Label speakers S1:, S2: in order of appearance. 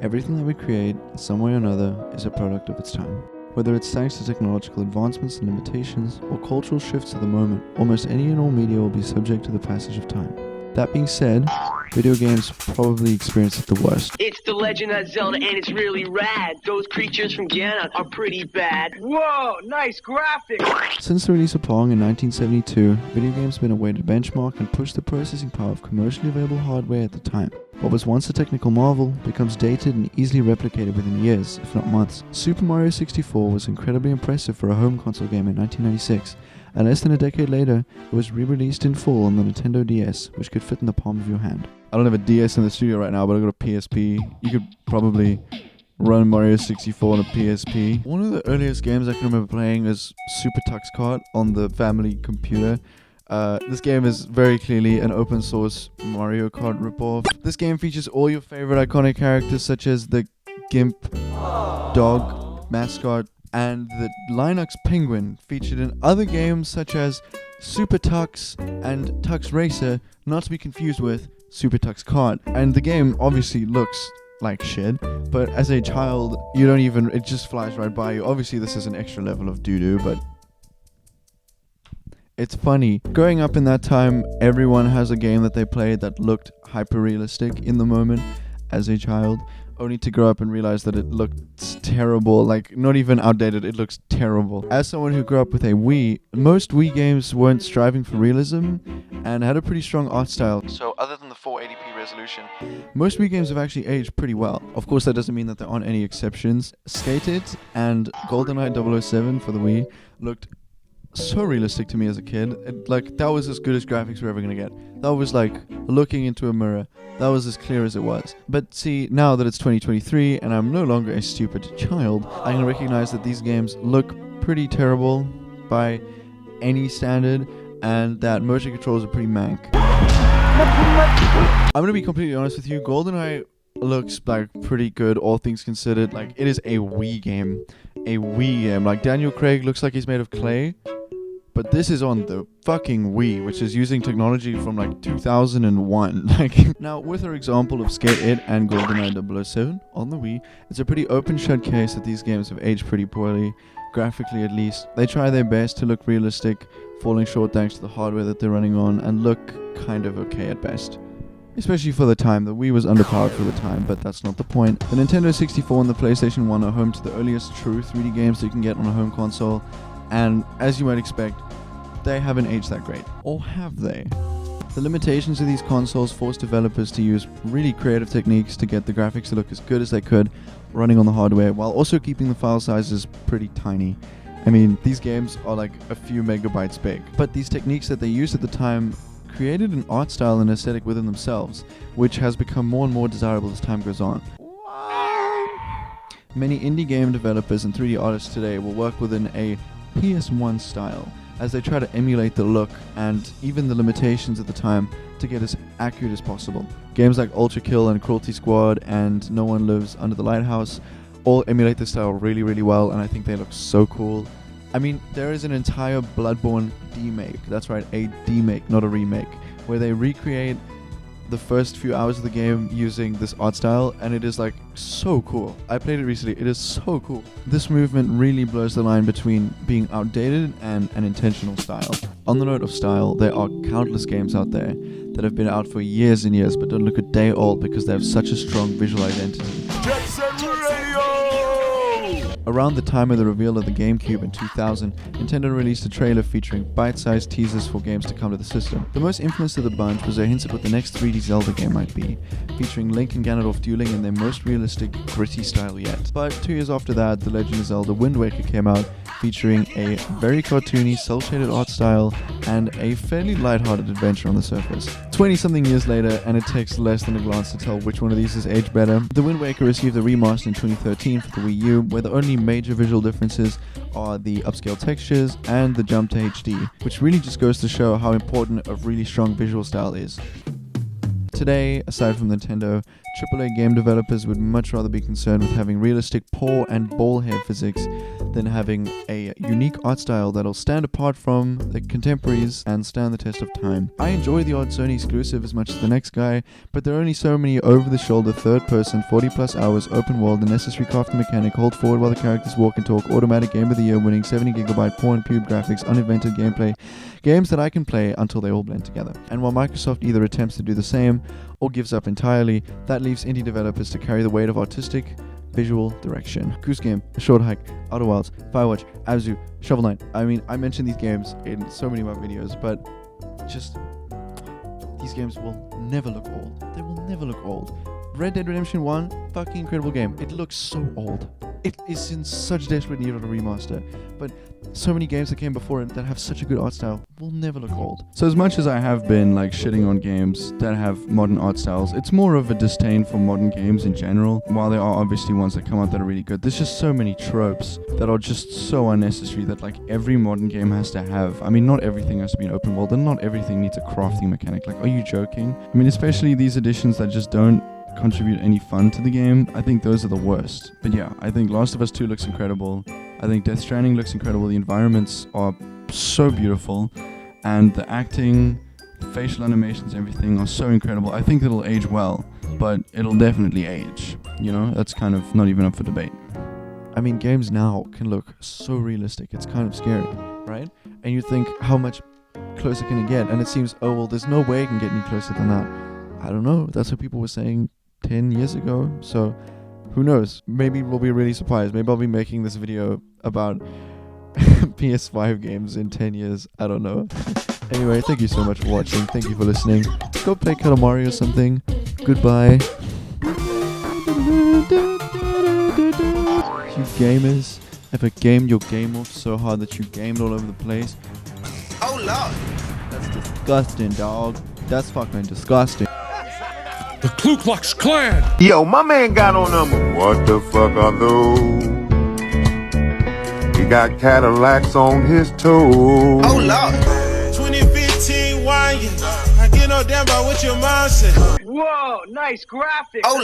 S1: Everything that we create, some way or another, is a product of its time. Whether it's thanks to technological advancements and limitations, or cultural shifts of the moment, almost any and all media will be subject to the passage of time. That being said, video games probably experience it the worst.
S2: It's The Legend of Zelda, and it's really rad. Those creatures from Ganon are pretty bad. Whoa, nice graphics!
S1: Since the release of Pong in 1972, video games have been a way to benchmark and push the processing power of commercially available hardware at the time. What was once a technical marvel becomes dated and easily replicated within years, if not months. Super Mario 64 was incredibly impressive for a home console game in 1996, and less than a decade later, it was re-released in full on the Nintendo DS, which could fit in the palm of your hand. I don't have a DS in the studio right now, but I've got a PSP. You could probably run Mario 64 on a PSP. One of the earliest games I can remember playing is Super Tux Kart on the family computer. This game is very clearly an open source Mario Kart ripoff. This game features all your favorite iconic characters such as the Gimp, dog, mascot, and the Linux Penguin, featured in other games such as Super Tux and Tux Racer, not to be confused with Super Tux Kart. And the game obviously looks like shit, but as a child, it just flies right by you. Obviously this is an extra level of doo-doo, but it's funny. Growing up in that time, everyone has a game that they played that looked hyper-realistic in the moment as a child, only to grow up and realize that it looked terrible, like not even outdated, it looks terrible. As someone who grew up with a Wii, most Wii games weren't striving for realism and had a pretty strong art style. So other than the 480p resolution, most Wii games have actually aged pretty well. Of course, that doesn't mean that there aren't any exceptions. Skate It and GoldenEye 007 for the Wii looked so realistic to me as a kid. That was as good as graphics we're ever gonna get. That was like looking into a mirror. That was as clear as it was. But see, now that it's 2023 and I'm no longer a stupid child, I can recognize that these games look pretty terrible by any standard, and that motion controls are pretty mank. I'm gonna be completely honest with you, GoldenEye looks like pretty good, all things considered. Like, it is a Wii game. A Wii game. Like, Daniel Craig looks like he's made of clay. But this is on the fucking Wii, which is using technology from like 2001. Now, with our example of Skate It and GoldenEye 007 on the Wii, it's a pretty open shut case that these games have aged pretty poorly, graphically at least. They try their best to look realistic, falling short thanks to the hardware that they're running on, and look kind of okay at best. Especially for the time. The Wii was underpowered for the time, but that's not the point. The Nintendo 64 and the PlayStation 1 are home to the earliest true 3D games that you can get on a home console, and as you might expect, they haven't aged that great. Or have they? The limitations of these consoles forced developers to use really creative techniques to get the graphics to look as good as they could running on the hardware, while also keeping the file sizes pretty tiny. I mean, these games are like a few megabytes big. But these techniques that they used at the time created an art style and aesthetic within themselves, which has become more and more desirable as time goes on. Many indie game developers and 3D artists today will work within a PS1 style, as they try to emulate the look and even the limitations at the time to get as accurate as possible. Games like Ultra Kill and Cruelty Squad and No One Lives Under the Lighthouse all emulate this style really, really well, and I think they look so cool. I mean, there is an entire Bloodborne demake, that's right, a demake, not a remake, where they recreate the first few hours of the game using this art style, and it is like so cool. I played it recently, it is so cool. This movement really blurs the line between being outdated and an intentional style. On the note of style, there are countless games out there that have been out for years and years but don't look a day old because they have such a strong visual identity. Around the time of the reveal of the GameCube in 2000, Nintendo released a trailer featuring bite-sized teasers for games to come to the system. The most infamous of the bunch was their hints at what the next 3D Zelda game might be, featuring Link and Ganondorf dueling in their most realistic, gritty style yet. But 2 years after that, The Legend of Zelda Wind Waker came out, featuring a very cartoony, cel-shaded art style and a fairly lighthearted adventure on the surface. 20-something years later, and it takes less than a glance to tell which one of these has aged better, The Wind Waker received a remaster in 2013 for the Wii U, where the only major visual differences are the upscale textures and the jump to HD, which really just goes to show how important a really strong visual style is. Today, aside from Nintendo, AAA game developers would much rather be concerned with having realistic paw and ball hair physics than having a unique art style that'll stand apart from the contemporaries and stand the test of time. I enjoy the odd Sony exclusive as much as the next guy, but there are only so many over-the-shoulder, third-person, 40-plus hours, open-world, the necessary crafting mechanic, hold forward while the characters walk and talk, automatic Game of the Year winning, 70GB porn pube graphics, uninvented gameplay, games that I can play until they all blend together. And while Microsoft either attempts to do the same or gives up entirely, that leaves indie developers to carry the weight of artistic visual direction. Goose Game, A Short Hike, Outer Wilds, Firewatch, Abzu, Shovel Knight. I mean, I mentioned these games in so many of my videos, but just these games will never look old. They will never look old. Red Dead Redemption 1, fucking incredible game. It looks so old. It is in such desperate need of a remaster, but so many games that came before it that have such a good art style will never look old. So as much as I have been like shitting on games that have modern art styles, it's more of a disdain for modern games in general. While there are obviously ones that come out that are really good, there's just so many tropes that are just so unnecessary that like every modern game has to have. I mean, not everything has to be an open world, and not everything needs a crafting mechanic. Like, are you joking? I mean, especially these editions that just don't contribute any fun to the game. I think those are the worst. But yeah, I think Last of Us 2 looks incredible. I think Death Stranding looks incredible. The environments are so beautiful, and the acting, the facial animations, everything are so incredible. I think it'll age well, but it'll definitely age. You know, that's kind of not even up for debate. I mean, games now can look so realistic. It's kind of scary, right? And you think, how much closer can it get? And it seems, oh, well, there's no way it can get any closer than that. I don't know. That's what people were saying 10 years ago. So who knows? Maybe we'll be really surprised. Maybe I'll be making this video about PS5 games in 10 years. I don't know. Anyway, thank you so much for watching. Thank you for listening. Go play Katamari or something. Goodbye. You gamers ever gamed your game off so hard that you gamed all over the place?
S3: Oh Lord!
S1: That's disgusting, dog. That's fucking disgusting.
S4: The Ku Klux Klan!
S3: Yo, my man got on them.
S5: What the fuck are those? He got Cadillacs on his toes.
S3: Oh Lord!
S6: 2015 wine, I get no damn about what your mom said.
S2: Whoa, nice graphic.
S3: Oh